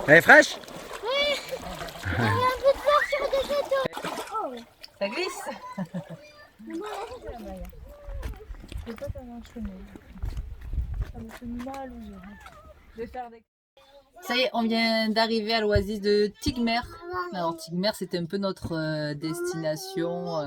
Elle est fraîche? Oui. Il y a un peu de fleurs sur des photos. Oh. Ça glisse. Ça y est, on vient d'arriver à l'oasis de Tigmer. Alors Tigmer, c'était un peu notre destination,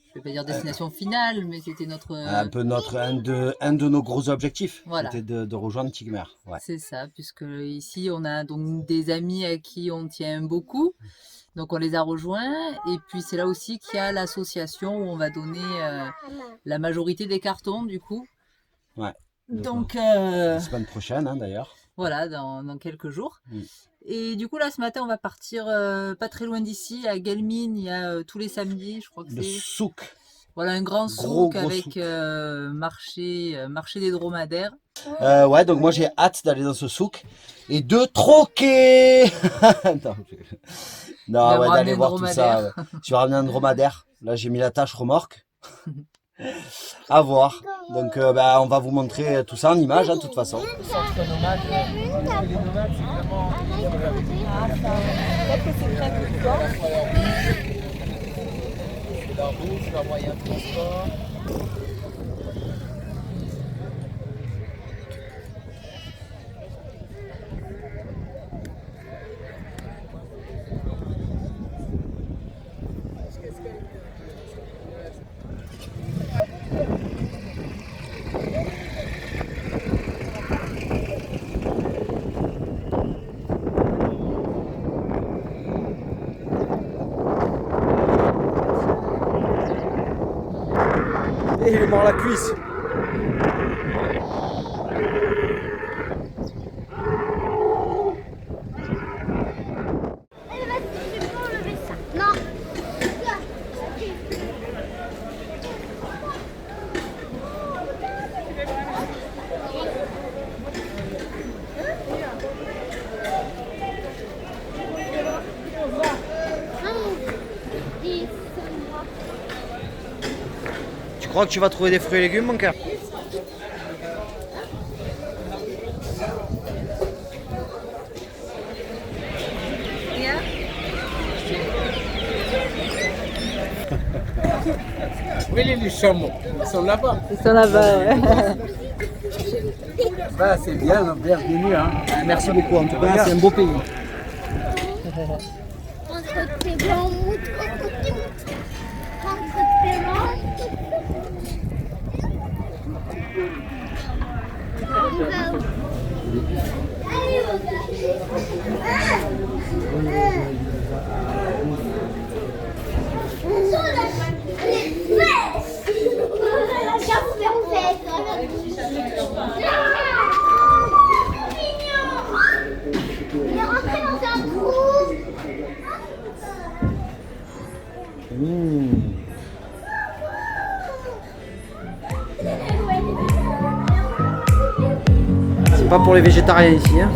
je vais pas dire destination finale, mais c'était notre... Un peu un de nos gros objectifs, Voilà. c'était de rejoindre Tigmer. Ouais. C'est ça, puisque ici on a donc des amis à qui on tient beaucoup. Donc on les a rejoints et puis c'est là aussi qu'il y a l'association où on va donner la majorité des cartons du coup. Ouais. Donc la semaine prochaine hein, d'ailleurs. Voilà, dans quelques jours. Et du coup là ce matin on va partir pas très loin d'ici, à Guelmine, il y a tous les samedis, je crois que c'est... Le souk. Voilà un grand souk avec souk. Marché des dromadaires. Ouais, donc moi j'ai hâte d'aller dans ce souk et de troquer. Non, ouais, d'aller voir tout ça. Ouais. Je vais ramener un dromadaire. Là, j'ai mis la tâche remorque. À voir. Donc, bah, on va vous montrer tout ça en images, hein, de toute façon. Le centre nomade, les nomades, c'est vraiment... Peut-être que c'est très peu de temps. C'est leur bouffe, leur moyen de transport. Et il est mort la cuisse. Non. Tu crois que tu vas trouver des fruits et légumes, mon cœur? Oui, les chameaux, ils sont là-bas. Ils sont là-bas, ouais. Bah, c'est bien, bienvenue. Hein. Merci beaucoup, en tout cas, c'est un beau pays. Entre tes blancs, entre tes blancs. Il est rentré dans un trou. C'est pas pour les végétariens ici. Hein.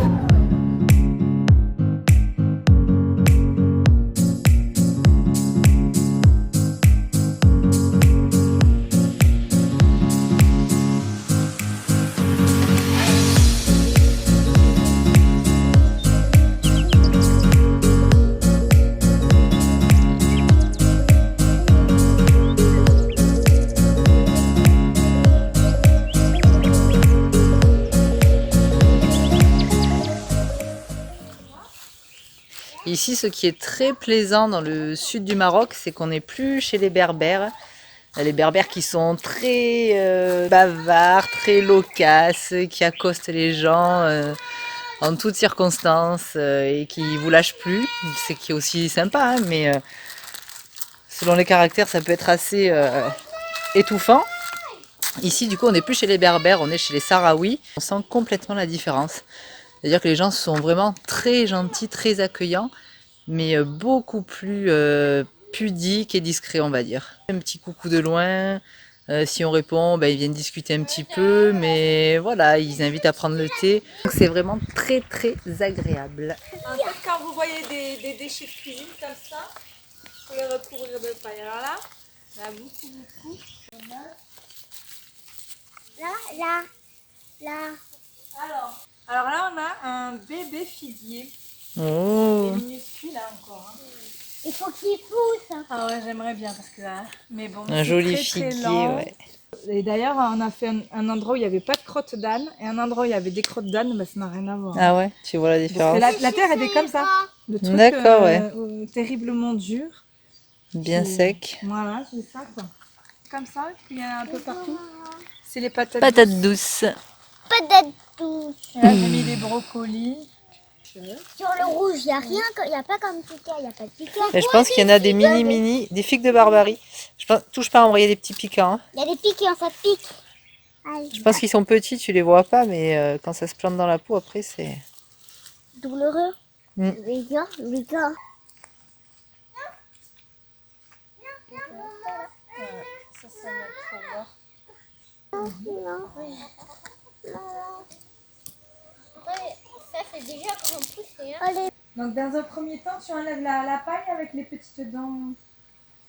Ici, ce qui est très plaisant dans le sud du Maroc, c'est qu'on n'est plus chez les Berbères. Les Berbères qui sont très bavards, très loquaces, qui accostent les gens en toutes circonstances et qui vous lâchent plus. C'est qui est aussi sympa, hein, mais selon les caractères, ça peut être assez étouffant. Ici, du coup, on n'est plus chez les Berbères, on est chez les Sahraouis. On sent complètement la différence. C'est-à-dire que les gens sont vraiment très gentils, très accueillants, mais beaucoup plus pudiques et discrets, on va dire. Un petit coucou de loin, si on répond, ben, ils viennent discuter un petit peu, mais voilà, ils invitent à prendre le thé. C'est vraiment très très agréable. En fait, quand vous voyez des déchets de cuisine comme ça, il faut les recouvrir de paille. Alors là, il y en a beaucoup. Là. Alors là, on a un bébé figuier. Oh. Il est minuscule là encore. Hein. Il faut qu'il pousse. Ah ouais, j'aimerais bien parce que là. Mais bon, Un c'est joli très, figuier, très lent. ouais. Et d'ailleurs, on a fait un endroit où il n'y avait pas de crottes d'âne et un endroit où il y avait des crottes d'âne, mais ça n'a rien à voir. Ah ouais, tu vois la Parce différence. que la terre, elle est comme ça. Le truc D'accord, ouais. terriblement dur. Bien sec. Voilà, c'est ça quoi. Comme ça, il y en a un peu partout. C'est les patates. Patates douces. Peut-être tout. Et là, j'ai mis les brocolis. Sur le rouge, il n'y a rien, il n'y a pas comme piquet, il n'y a pas de piquet. Et je pense qu'il y en a des mini, des figues de Barbarie. Je pense, touche pas à envoyer des petits piquants. Hein. Il y a des piquets, ça pique. Allez. Je pense qu'ils sont petits, tu les vois pas, mais quand ça se plante dans la peau, après c'est... Douloureux. Mm. Les gars. Ça c'est déjà grand poussé. Allez. Donc dans un premier temps, tu enlèves la paille avec les petites dents.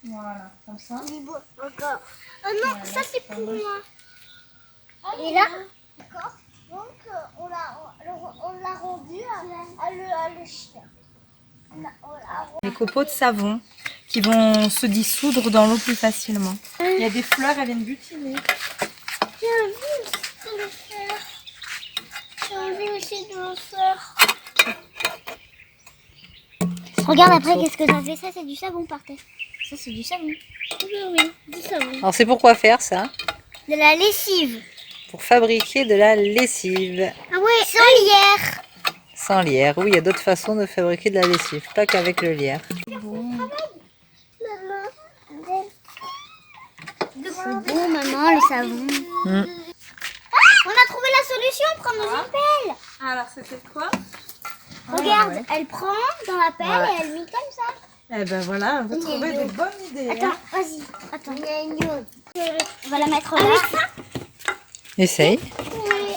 Voilà, comme ça. D'accord. Oh non, ça c'est pour moi. Et là, d'accord. Donc on l'a rendu à le chien. Les copeaux de savon qui vont se dissoudre dans l'eau plus facilement. Il y a des fleurs, elles viennent butiner. J'ai envie de le faire. J'ai envie aussi de le faire. Regarde après, qu'est-ce que ça fait? Ça, c'est du savon par terre. Ça, c'est du savon. Oui, du savon. Alors c'est pour quoi faire ça? De la lessive. Pour fabriquer de la lessive. Ah ouais, sans lierre. Sans lierre. Oui, il y a d'autres façons de fabriquer de la lessive, pas qu'avec le lierre. Maman, c'est bon, maman, le savon. Mm. On a trouvé la solution, prendre dans une pelle. Alors c'était quoi? Regarde, ouais. elle prend dans la pelle Ouais. et elle met comme ça. Eh ben voilà, on va trouver des bonnes idées. Attends, Hein. vas-y. Attends, il y a une autre. On va la mettre là. Essaye. Oui.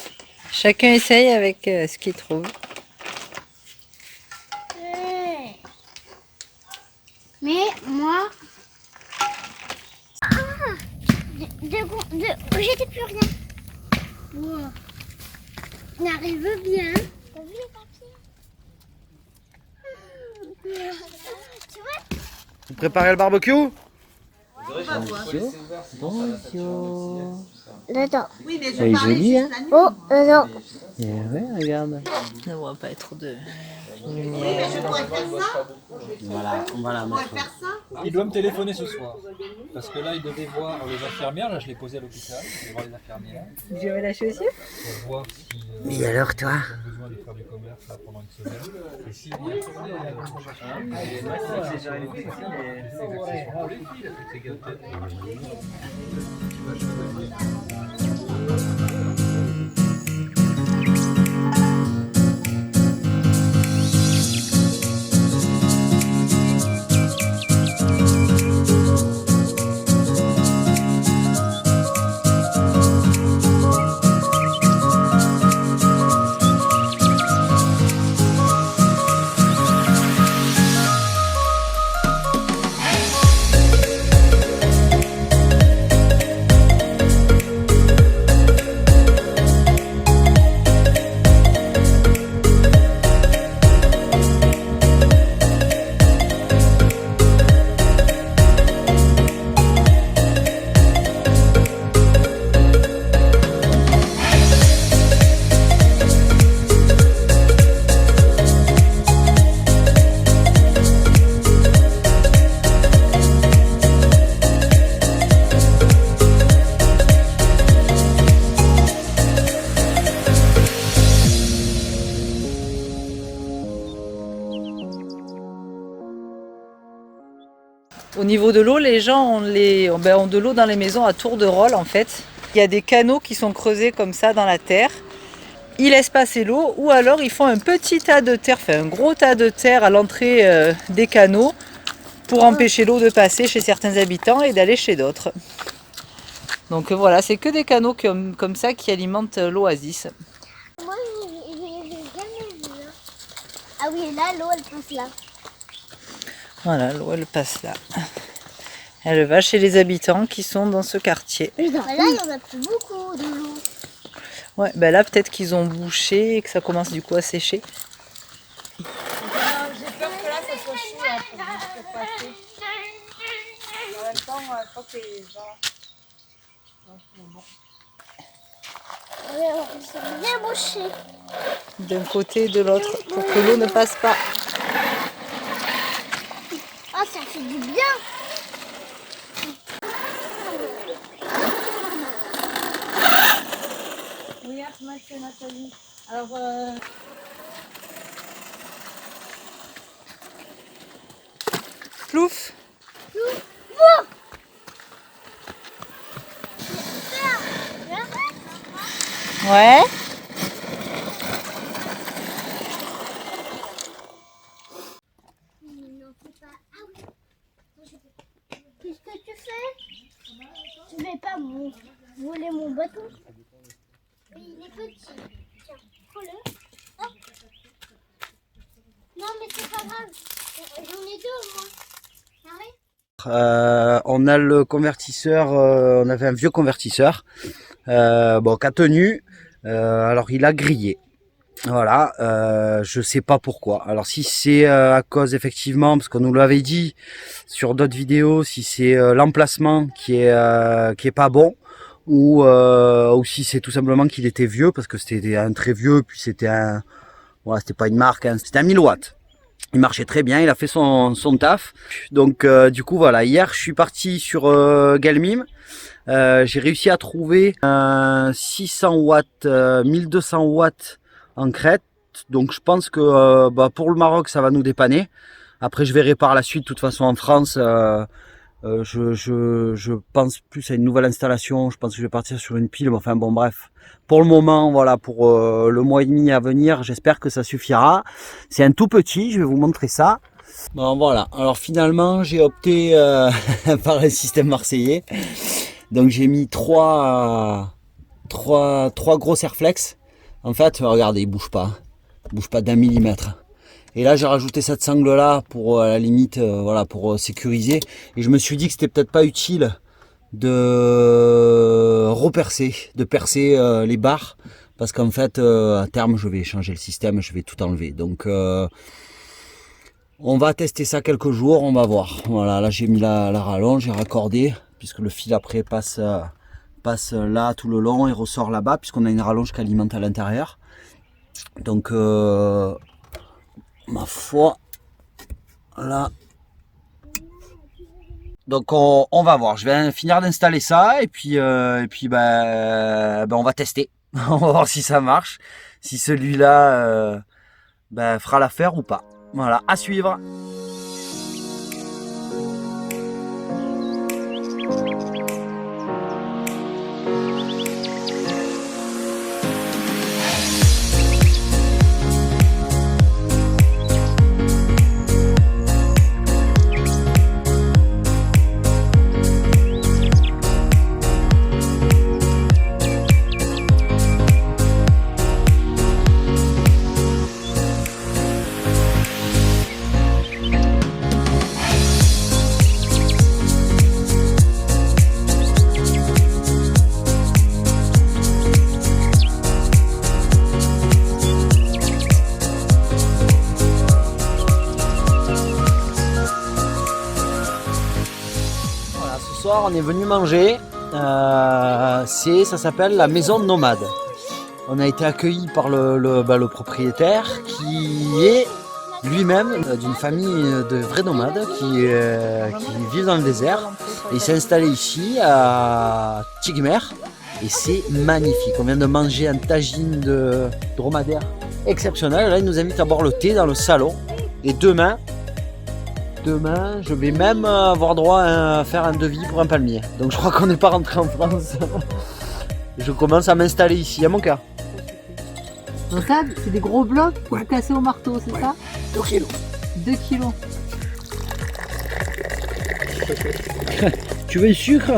Chacun essaye avec ce qu'il trouve. Mais moi... j'étais plus rien. Wow. On arrive bien. T'as vu les papiers? Tu vois? Vous préparez le barbecue? Attends. Oui, mais Elle est jolie, hein? Oh, non. Ouais, regarde. Ne voit pas trop de lumière. Voilà, on va la mettre. Il doit me téléphoner ce soir. Parce que là, il devait voir les infirmières. Là, je l'ai posé à l'hôpital. Je vais voir les infirmières. Je vais la chaussure. Pour voir si Et alors toi? ont besoin de faire du commerce là, pendant une semaine. Et s'il y a Au niveau de l'eau, les gens ont de l'eau dans les maisons à tour de rôle en fait. Il y a des canaux qui sont creusés comme ça dans la terre. Ils laissent passer l'eau ou alors ils font un petit tas de terre, enfin un gros tas de terre à l'entrée des canaux pour empêcher l'eau de passer chez certains habitants et d'aller chez d'autres. Donc voilà, c'est que des canaux comme ça qui alimentent l'oasis. Moi, j'ai jamais vu. Hein. Ah oui, là, l'eau, elle passe là. Voilà, l'eau elle passe là. Elle va chez les habitants qui sont dans ce quartier. Là, il n'y en a plus beaucoup de l'eau. Ouais, ben là peut-être qu'ils ont bouché et que ça commence du coup à sécher. J'ai peur que là, ça soit chaud hein, pour passer. En même temps, je crois que les gens... C'est bien bouché. D'un côté et de l'autre pour que l'eau ne passe pas. Ah, ça fait du bien. Regarde, Mathieu, Nathalie. Alors, Plouf. Ouais. Qu'est-ce que tu fais? Tu vais pas voler mon bâton? Il est petit. Tiens, prends-le. Hop. Non, mais c'est pas grave. J'en ai deux, moi. Arrête. On a le convertisseur, on avait un vieux convertisseur qui a tenu, alors il a grillé. Voilà, je sais pas pourquoi. Alors si c'est à cause effectivement, parce qu'on nous l'avait dit sur d'autres vidéos, si c'est l'emplacement qui est pas bon, ou si c'est tout simplement qu'il était vieux, parce que c'était un très vieux, puis c'était c'était pas une marque, hein, c'était un 1000 watts. Il marchait très bien, il a fait son taf. Donc du coup voilà, hier je suis parti sur Galmim. J'ai réussi à trouver un 600 watts, 1200 watts en crête. Donc je pense que pour le Maroc ça va nous dépanner. Après je verrai par la suite, de toute façon en France, je pense plus à une nouvelle installation. Je pense que je vais partir sur une pile. Enfin bon bref. Pour le moment, voilà, pour le mois et demi à venir, j'espère que ça suffira. C'est un tout petit, je vais vous montrer ça. Bon voilà, alors finalement j'ai opté par le système marseillais. Donc j'ai mis trois gros Serflex. En fait, regardez, il bouge pas d'un millimètre. Et là j'ai rajouté cette sangle là pour à la limite, voilà, pour sécuriser. Et je me suis dit que c'était peut-être pas utile de percer les barres, parce qu'en fait à terme je vais changer le système, je vais tout enlever. Donc on va tester ça quelques jours, on va voir. Voilà, là j'ai mis la rallonge, j'ai raccordé, puisque le fil après passe là tout le long et ressort là-bas, puisqu'on a une rallonge qui alimente à l'intérieur. Donc ma foi, là. Donc on va voir, je vais finir d'installer ça et puis on va tester. On va voir si ça marche, si celui-là fera l'affaire ou pas. Voilà, à suivre. On est venu manger, ça s'appelle la maison nomade. On a été accueillis par le propriétaire qui est lui-même d'une famille de vrais nomades qui vivent dans le désert. Et il s'est installé ici à Tigmer et c'est magnifique. On vient de manger un tagine de dromadaire exceptionnel. Là il nous invite à boire le thé dans le salon. Et demain, je vais même avoir droit à faire un devis pour un palmier. Donc je crois qu'on n'est pas rentré en France. Je commence à m'installer ici, à mon cas. Donc ça, c'est des gros blocs que vous cassez au marteau, c'est ça? 2 kilos. 2 kilos. Tu veux du sucre?